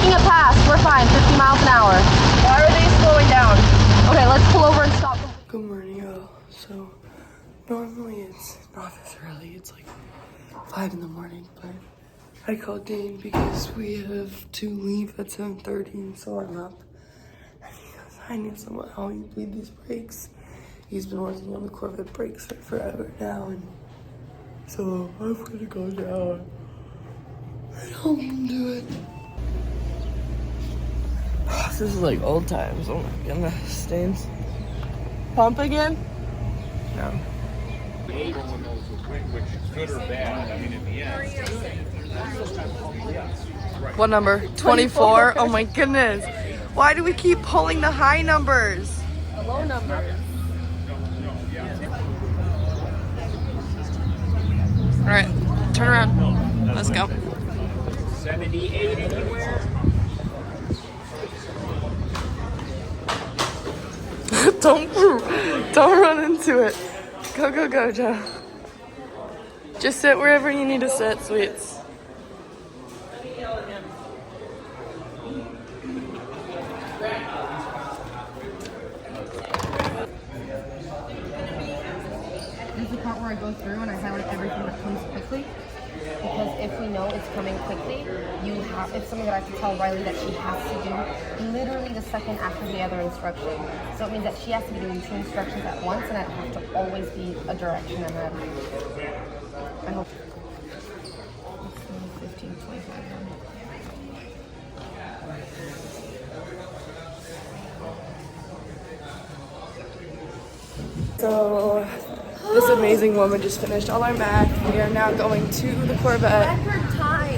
making a pass. We're fine. 50 miles an hour. Why are they slowing down? Okay, let's pull over and stop. Good morning, y'all. So, normally it's not this early. It's like 5 in the morning, but I called Dane because we have to leave at 7:30, and so I'm up. And he goes, I need someone to help you bleed these brakes. He's been working on the Corvette brakes for forever now, and so I'm gonna go down and help him do it. This is like old times. Oh my goodness, Stains. Pump again? No. What number? 24? Oh my goodness. Why do we keep pulling the high numbers? The low numbers. All right, turn around. Let's go. 78 anywhere? Don't run into it. Go, Joe. Just sit wherever you need to sit, sweets. This is the part where I go through and I highlight everything that comes quickly. Because if we know it's coming quickly, it's something that I have to tell Riley that she has to do literally the second after the other instruction. So it means that she has to be doing 2 instructions at once, and I have to always be a direction ahead. I hope. 15, 25. So, this amazing woman just finished all our math. We are now going to the Corvette.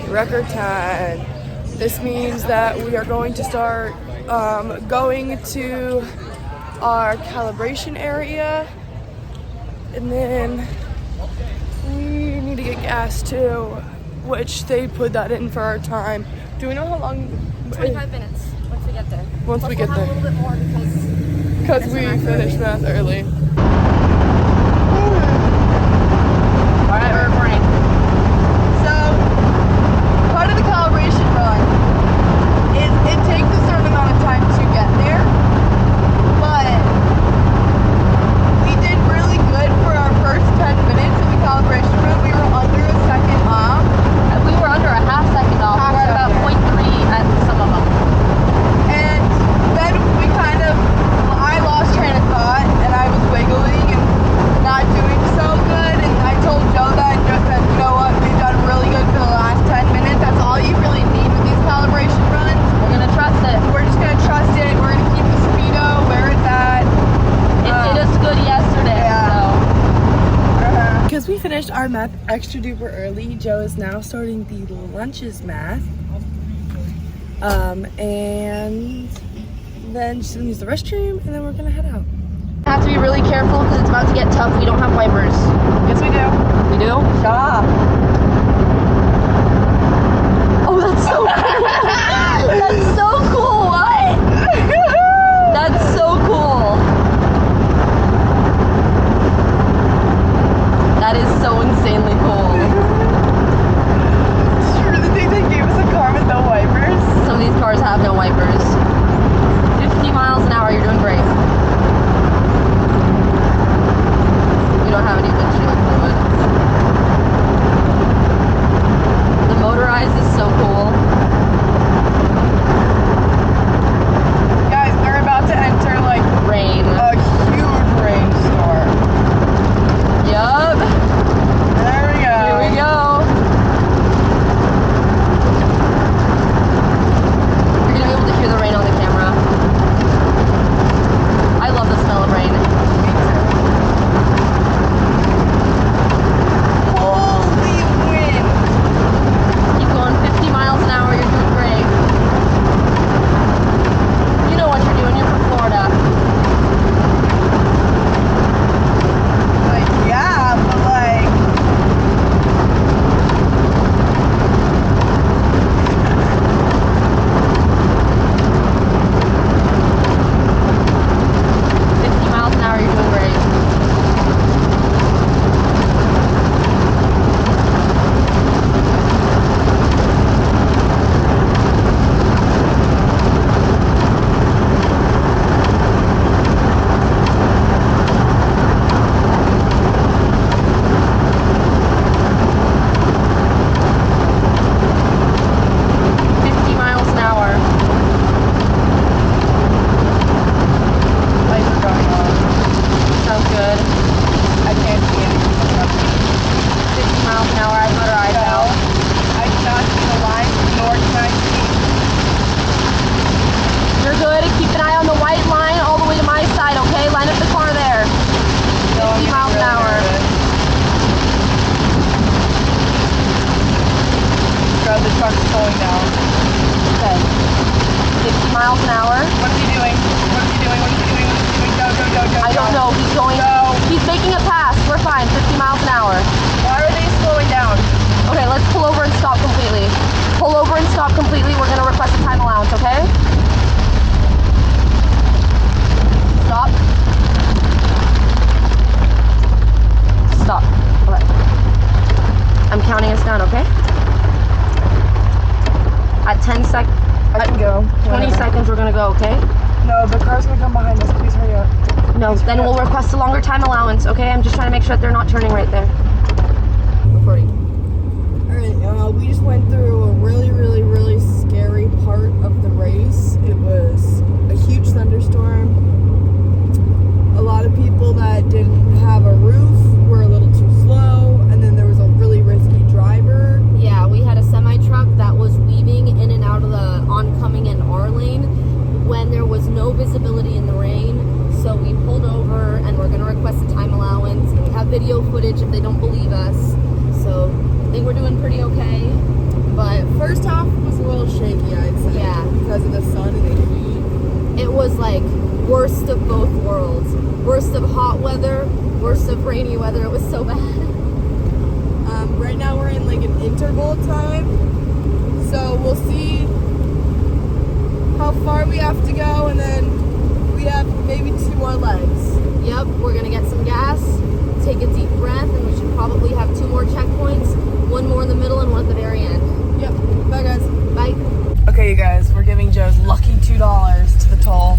Record time. This means that we are going to start going to our calibration area, and then we need to get gas too, which they put that in for our time. Do we know how long? 25 minutes once we get there. Once we get there. A little bit more because we finished math early. Alright, we're recording. So, part of the calibration run is it takes a certain amount of time to get there, but we did really good for our first 10 minutes of the calibration run. We were under a second off. We were under a half second off. We were at about 0.3 at some of them. And then we I lost train of thought, and I was wiggling and not doing so good, and I told Joe that, and Joe said, you know what, we've done really good for the last 10 minutes. That's all you really need with these calibration runs. We're gonna trust it. We're just gonna trust it. We're gonna keep the speedo where it's at. It did us good yesterday, Because we finished our math extra duper early, Joe is now starting the lunches math. And then she's gonna use the restroom, and then we're gonna head out. Have to be really careful because it's about to get tough. We don't have wipers. Yes, we do. We do? Stop. Oh, that's so cool. That's so cool. What? That's so cool. That is so insanely cool. You really think they gave us a car with no wipers? Some of these cars have no wipers. 50 miles an hour, you're doing great. We don't have any windshield fluid. hour. I have better eyes now. I cannot see the line, nor can I see. You're good. Keep an eye on the white line all the way to my side, okay? Line up the car there. 50 miles an hour. God, the truck's slowing down. Okay. 50 miles an hour. What is he doing? What is he doing? What is he doing? What is he doing? Go, go, go, go. I don't know. He's going. Go. He's making a pass. We're fine. 50 miles an hour. Why are they slowing down? Okay, let's pull over and stop completely. Pull over and stop completely. We're gonna request a time allowance, okay? Stop. Stop. Okay. I'm counting us down, okay? At 10 seconds. I can go. 20 seconds, we're gonna go, okay? No, the car's gonna come behind us. Please hurry up. No, then we'll request a longer time allowance, okay? I'm just trying to make sure that they're not turning right there. Recording. Alright, we just went through a really scary part of the race. It was a huge thunderstorm. A lot of people that didn't have a roof were a little too slow, and then there was a really risky driver. Yeah, we had a semi-truck that was weaving in and out of the oncoming and R lane when there was no visibility in the rain. So we pulled over and we're gonna request a time allowance. We have video footage if they don't believe us. So I think we're doing pretty okay. But First half was a little shaky, I'd say. Yeah. Because of the sun and the heat. it was like worst of both worlds. Worst of hot weather, worst of rainy weather. It was so bad. Right now we're in like an interval time. So we'll see how far we have to go, and then we have maybe 2 more legs. Yep, we're gonna get some gas, take a deep breath, and we should probably have 2 more checkpoints, 1 more in the middle and 1 at the very end. Yep. Bye, guys. Bye. Okay, you guys, we're giving Joe's lucky $2 to the toll.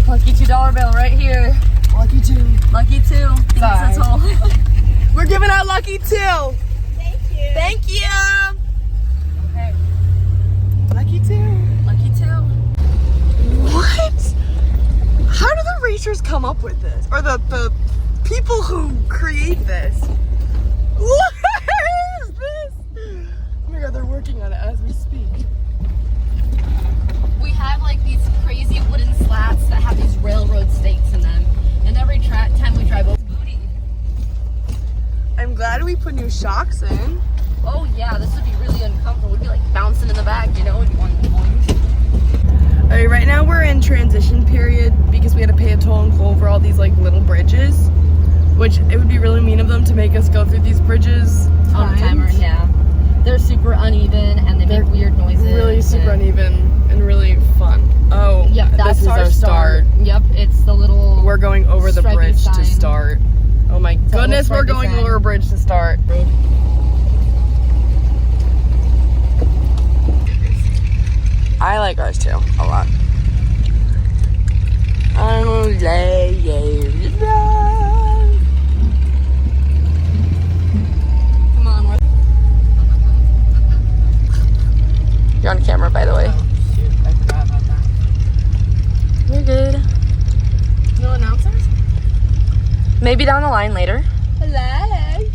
Lucky $2 bill right here. Lucky 2. Lucky 2. Think Sorry. it's a toll. We're giving out lucky 2. Thank you. Thank you. Okay. Lucky 2. Lucky 2. What? How do the racers come up with this? Or the people who create this? What is this? Oh my god, they're working on it as we speak. We have like these crazy wooden slats that have these railroad stakes in them. And every time we drive over, booty. I'm glad we put new shocks in. Oh yeah, this would be really uncomfortable. We'd be like bouncing in the back, you know? We'd be going boing. Alright, right now we're in transition period because we had to pay a toll and go over all these like little bridges. Which it would be really mean of them to make us go through these bridges On a timer, yeah. They're super uneven and they make weird noises. Really super and- uneven and really fun. Oh, Yep, that's this is our start. Yep, it's the little. We're going over the stripy bridge to sign. start. Oh my goodness, we're stripy going sign. over a bridge to start. I like ours too, a lot. Come on, we're. You're on camera, by the way. Shoot, I forgot about that. You're good. No announcers? Maybe down the line later. Hello.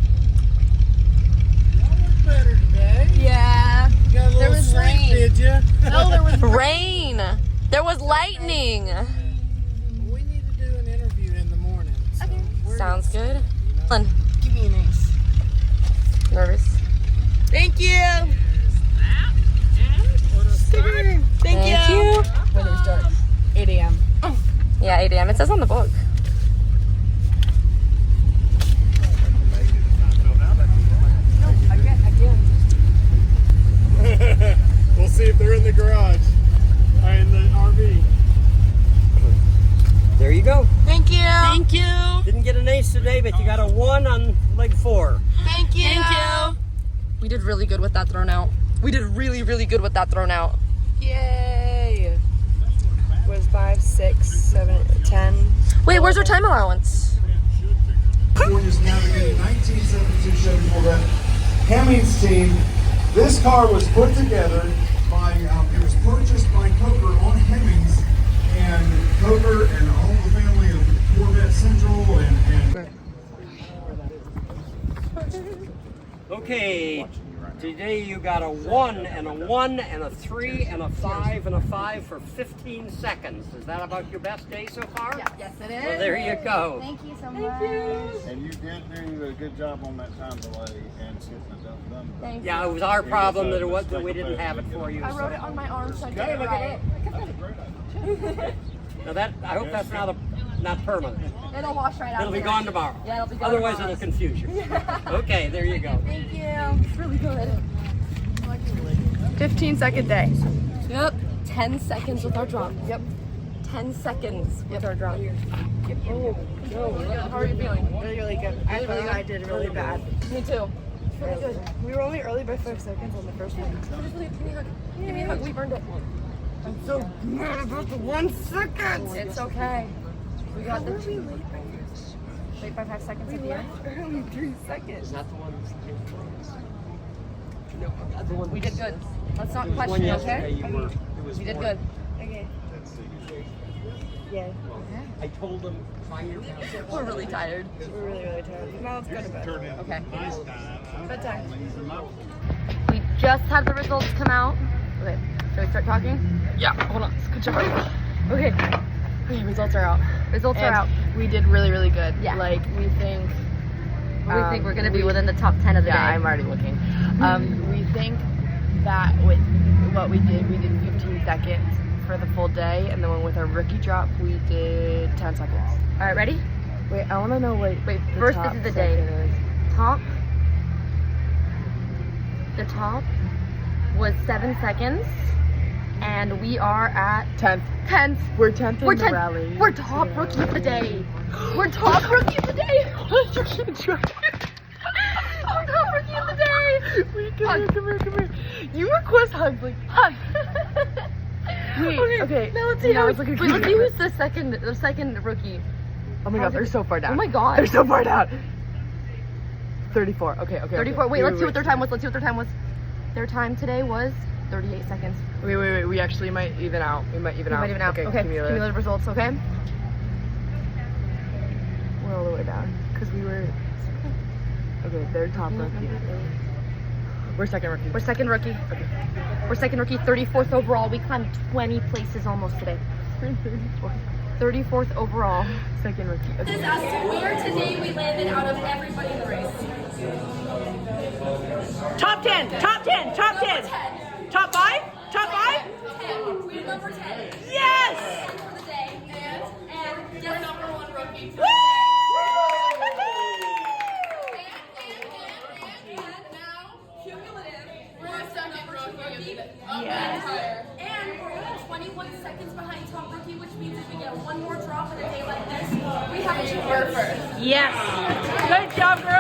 Better today. Yeah. Got a little There was sleep, rain. did you? No, there was. Rain! There was lightning! We need to do an interview in the morning. So we're Sounds good. Give me an ace. Nervous. Thank you! Thank you! When do we start? 8 a.m. Yeah, 8 a.m. It says on the book. We'll see if they're in the garage. Or in the RV. There you go. Thank you! Thank you. Didn't get an ace today, but you got a 1 on leg 4. Thank you! Thank you. We did really good with that thrown out. We did really good with that thrown out. Yay! Was 5, 6, 7, 10. Wait, where's our time allowance? California's navigating 1972 Chevy Corvette Hemmings team. This car was put together by, it was purchased by Coker on Hemmings, and Coker and all the family of Corvette Central and Okay, today you got a 1 and a 1 and a 3 and a 5 and a 5 for 15 seconds. Is that about your best day so far? Yes, it is. Well, there you go. Thank you so much. And you did do a good job on that time delay and getting it done. Thank Yeah, it was our problem that we didn't have it for you. I wrote it on my arm so I Gotta get it look right. it up. Now that I hope that's not permanent. It'll wash right out. It'll be there. gone tomorrow. Yeah, it'll be gone Otherwise, tomorrow. it'll confuse you. Okay, there you go. Thank you. It's really good. 15-second day. Yep. 10 seconds with our drop. Yep. 10 seconds with our drop. Oh, no. How are you feeling? Really, really good. I feel like I did really bad. Me too. Really good. We were only early by 5 seconds on the first one. Give me a hug. Give me a hug. We burned it. I'm so mad about the 1 second. It's okay. We got the wait by 5 seconds at the end. Early 3 seconds. Not the one. We did good. Let's not One question, yesterday. okay? We did good. Okay. Yeah. I told them find your pencil. We're really tired. We're really, really tired. Now let's go to bed. Okay. Bedtime. We just had the results come out. Okay. Should we start talking? Yeah. Hold on. Scooch over. Okay. Okay. Results are out. Results are out. We did really, really good. Yeah. Like, we think we're gonna be within the top 10 of the day. Yeah, I'm already looking. We think that with what we did 15 seconds for the full day, and then with our rookie drop, we did 10 seconds. All right. Ready? Wait, I want to know what. Wait. the First, top this is the second day. is. Top. The top was 7 seconds, and we are at 10th. 10th. We're 10th in We're the 10th. rally. We're top rookie of the day. We're top rookie of the day. We're top rookie of the day. Wait, come here. You request hugs, like hug. Wait, okay. Now let's see now how. it's looking Wait, let's see cute. who's the second rookie. Oh my god, they're so far down. Oh my god. They're so far down. 34. Okay. 34. Wait, let's see what their time was. Their time today was 38 seconds. Wait. We actually might even out. We might even out. Okay. Cumulative results. Okay. We're all the way down because we were. Okay, they're top rookie. We're second rookie. We're second rookie. Okay. We're second rookie. 34th overall. We climbed 20 places almost today. 34th overall. Second rookie. Okay. This as to where today we landed out of everybody in the race. Top 10, top 10, top 10. 10. Top 5? Top 5? 10. We're number 10. Yes! For the day. And we're number 1 rookie. Woo! And now, cumulative, we're second rookie of the entire. And we're 21 seconds behind top rookie, which means if we get one more drop in a day like this, we have a new first. Yes! Good job, girls!